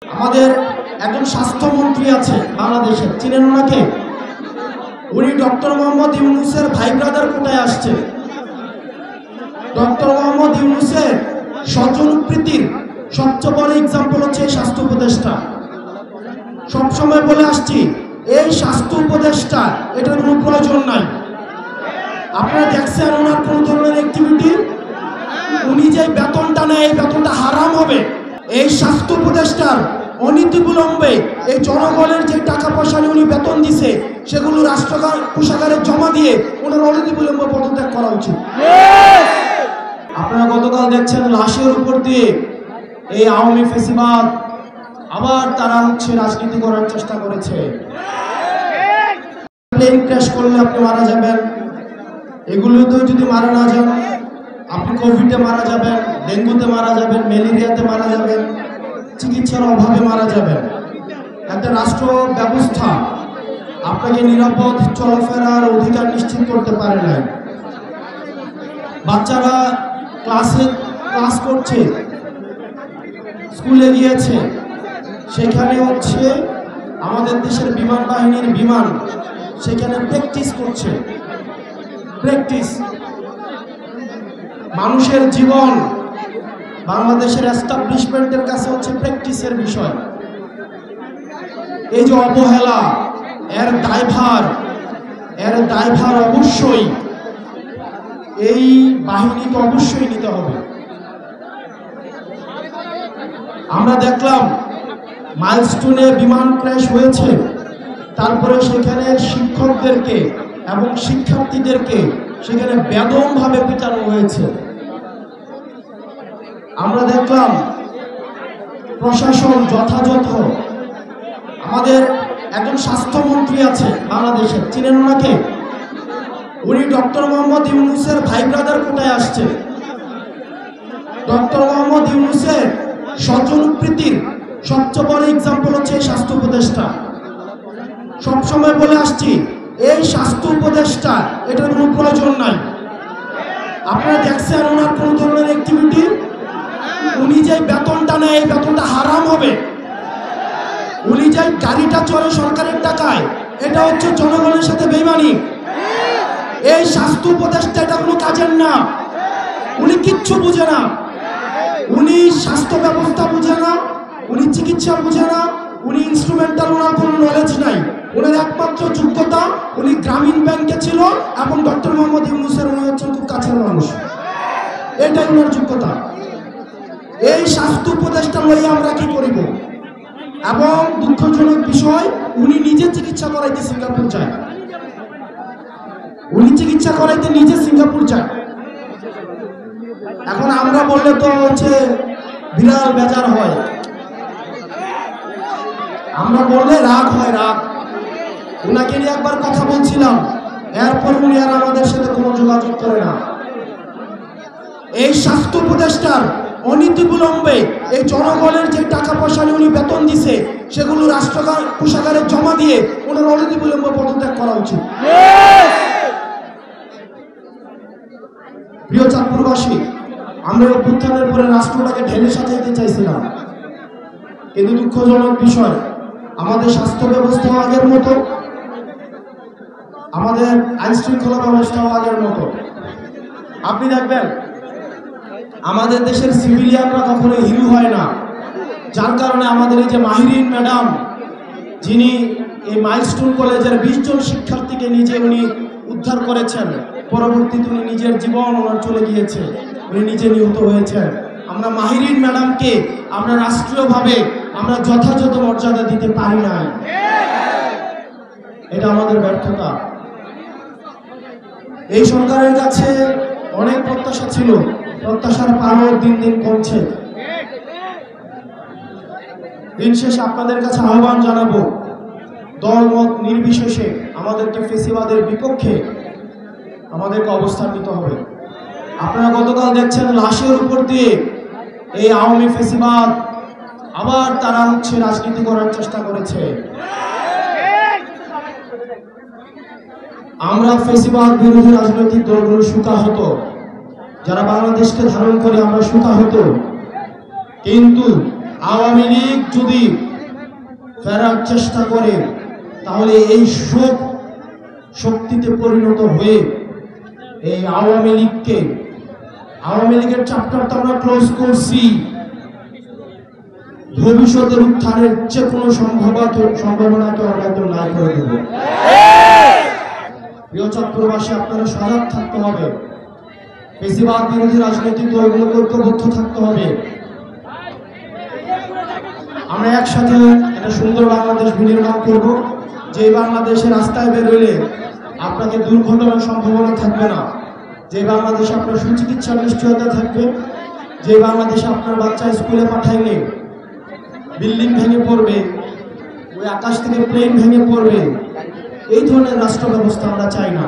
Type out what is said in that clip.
আমাদের একজন স্বাস্থ্যমন্ত্রী আছে বাংলাদেশের, চিনেন ওনাকে? উনি ডক্টর মোহাম্মদ ইউনূসের ভাই ব্রাদার কোটায় আসছে। ডক্টর মোহাম্মদ ইউনূসের স্বজনপ্রীতির সবচেয়ে বড় এক্সাম্পল হচ্ছে স্বাস্থ্য উপদেষ্টা। সবসময় বলে আসছি, এই স্বাস্থ্য উপদেষ্টা এটার কোনো প্রয়োজন নাই। আপনারা দেখছেন ওনার কোন ধরনের অ্যাক্টিভিটি? উনি যে বেতনটা নেয় এই বেতনটা হারাম হবে। এই স্বাস্থ্য উপদেষ্টার অনীতিবিলম্বে এই জনগণের যে টাকা পয়সা নিয়ে উনি বেতন দিছে সেগুলো রাষ্ট্র কোষাগারে জমা দিয়ে ওনার অনীতিবিলম্বে পদত্যাগ করা উচিত। আপনারা গতকাল দেখছেন লাশের উপর দিয়ে এই আওয়ামী ফেসিবাদ আবার তারা রাজনীতি করার চেষ্টা করেছে। প্লেন ক্র্যাশ করলে আপনি মারা যাবেন, এগুলোতেও যদি মারা না যান আপনি কোভিডে মারা যাবেন, ডেঙ্গুতে মারা যাবেন, ম্যালেরিয়াতে মারা যাবেন, চিকিৎসার অভাবে মারা যাবেন। একটা রাষ্ট্র ব্যবস্থা আপনাকে নিরাপদ চলাফেরার অধিকার নিশ্চিত করতে পারে না। বাচ্চারা ক্লাস করছে, স্কুলে গিয়েছে, সেখানে আমাদের দেশের বিমান বাহিনীর বিমান সেখানে প্র্যাকটিস করছে। মানুষের জীবন বাংলাদেশের এস্টাবলিশমেন্টের কাছে প্র্যাকটিসের বিষয়। এই যে অবহেলা, এর দায়ভার অবশ্যই এই বাহিনীকে অবশ্যই নিতে হবে। আমরা দেখলাম মাইলস্টোনে বিমান ক্র্যাশ হয়েছে, তারপরে সেখানে শিক্ষকদেরকে এবং শিক্ষার্থীদেরকে সেখানে বেদমভাবে পিটানো হয়েছে। আমরা দেখলাম প্রশাসন যথাযথ। আমাদের একজন স্বাস্থ্যমন্ত্রী আছে বাংলাদেশের, চিনেন ওনাকে? উনি ডক্টর মোহাম্মদ ইউনূসের ভাই ব্রাদার কোটায় আসছে। ডক্টর মোহাম্মদ ইউনূসের স্বজনপ্রীতির সবচেয়ে বড় এক্সাম্পল হচ্ছে স্বাস্থ্য উপদেষ্টা। সবসময় বলে আসছি, এই স্বাস্থ্য উপদেষ্টা এটার কোনো প্রয়োজন নাই। আপনারা দেখছেন ওনার কোন ধরনের অ্যাক্টিভিটি? উনি যে বেতনটা নেয় এই বেতনটা হারাম হবে। উনি যে গাড়িটা চড়ে সরকারের টাকায়, এটা জনগণের সাথে বেইমানি। এই স্বাস্থ্য উপদেষ্টা এটা কোনো কাজের না। উনি কিচ্ছু বুঝে না, উনি স্বাস্থ্য ব্যবস্থা বুঝে না, উনি চিকিৎসা বুঝে না, উনি ইনস্ট্রুমেন্টাল, ওনার কোনো নলেজ নাই। ওনার একমাত্র যোগ্যতা উনি গ্রামীণ ব্যাংকে ছিল এবং ডক্টর মোহাম্মদ ইউনূসের উনি খুব কাছের মানুষ, এটাই ওনার যোগ্যতা। এই স্বাস্থ্য উপদেষ্টা লইয়া আমরা কি করিব? এবং দুঃখজনক বিষয়, উনি নিজে চিকিৎসা করাইতে সিঙ্গাপুর যায়। এখন আমরা বললে তো বিরাট বেজার হয়, আমরা বললে রাগ হয়। উনাকে নিয়ে একবার কথা বলছিলাম, এরপর উনি আর আমাদের সাথে কোনো যোগাযোগ করে না। এই স্বাস্থ্য উপদেষ্টার অনীতিবিলম্বে এই জনগণের যে টাকা পয়সা নিয়ে উনি বেতন দিছে সেগুলো রাষ্ট্র কোষাগারে জমা দিয়ে ওনার অনীতিবিলম্বে পদত্যাগ করা উচিত। প্রিয় চাঁদপুরবাসী, আমরা অভ্যুত্থানের পরে রাষ্ট্রটাকে ঢেলে সাজাইতে চাইছিলাম, কিন্তু দুঃখজনক বিষয় আমাদের স্বাস্থ্য ব্যবস্থাও আগের মতো, আমাদের আইন শৃঙ্খলা ব্যবস্থাও আগের মতো। আপনি দেখবেন আমাদের দেশের সিভিলিয়ানরা কখনো হিরো হয় না, যার কারণে আমাদের এই যে মাহিরিন ম্যাডাম, যিনি এই মাইলস্টোন কলেজের 20 জন শিক্ষার্থীকে উনি উদ্ধার করেছেন, পরবর্তীতে উনি নিজের জীবন ওনার চলে গিয়েছে, উনি নিজে নিহত হয়েছেন। আমরা মাহিরিন ম্যাডামকে আমরা রাষ্ট্রীয়ভাবে আমরা যথাযথ মর্যাদা দিতে পারি না, এটা আমাদের ব্যর্থতা। এই সরকারের কাছে অনেক প্রত্যাশা ছিল, প্রত্যাশার পারও দিন দিন কমছে। দিন শেষে আপনাদের কাছে আহ্বান জানাবো, দলমত নির্বিশেষে আমাদেরকে ফেসিবাদের বিপক্ষে আমাদেরকে অবস্থান নিতে হবে। আপনারা গতকাল দেখছেন লাশের উপর দিয়ে এই আওয়ামী ফেসিবাদ আবার তারা রাজনীতি করার চেষ্টা করেছে। আমরা ফেসিবাদ বিরোধী রাজনৈতিক দলগুলো সুকাহত, যারা বাংলাদেশকে ধারণ করে আমরা সুকাহত, কিন্তু আওয়ামী লীগ যদি ফেরার চেষ্টা করে তাহলে এই শোক শক্তিতে পরিণত হয়ে এই আওয়ামী লীগের চ্যাপ্টার তো আমরা ক্লোজ করছি, ভবিষ্যতের উত্থানের যে কোনো সম্ভাবনাকে আমরা একদম নাই করে দেব। প্রিয় চট্টগ্রামবাসী, আপনারা সজাগ থাকতে হবে, বেশিরভাগ বিরোধী রাজনৈতিক দলগুলোকে ঐক্যবদ্ধ থাকতে হবে। আমরা একসাথে একটা সুন্দর বাংলাদেশ বিনির্মাণ করব, যে বাংলাদেশের রাস্তায় বের হইলে আপনাকে দুর্ঘটনার সম্ভাবনা থাকবে না, যে বাংলাদেশে আপনার সুচিকিৎসার নিশ্চয়তা থাকবে, যে বাংলাদেশে আপনার বাচ্চা স্কুলে পাঠাইলে বিল্ডিং ভেঙে পড়বে, ওই আকাশ থেকে প্লেন ভেঙে পড়বে, এই ধরনের রাষ্ট্র ব্যবস্থা আমরা চাই না।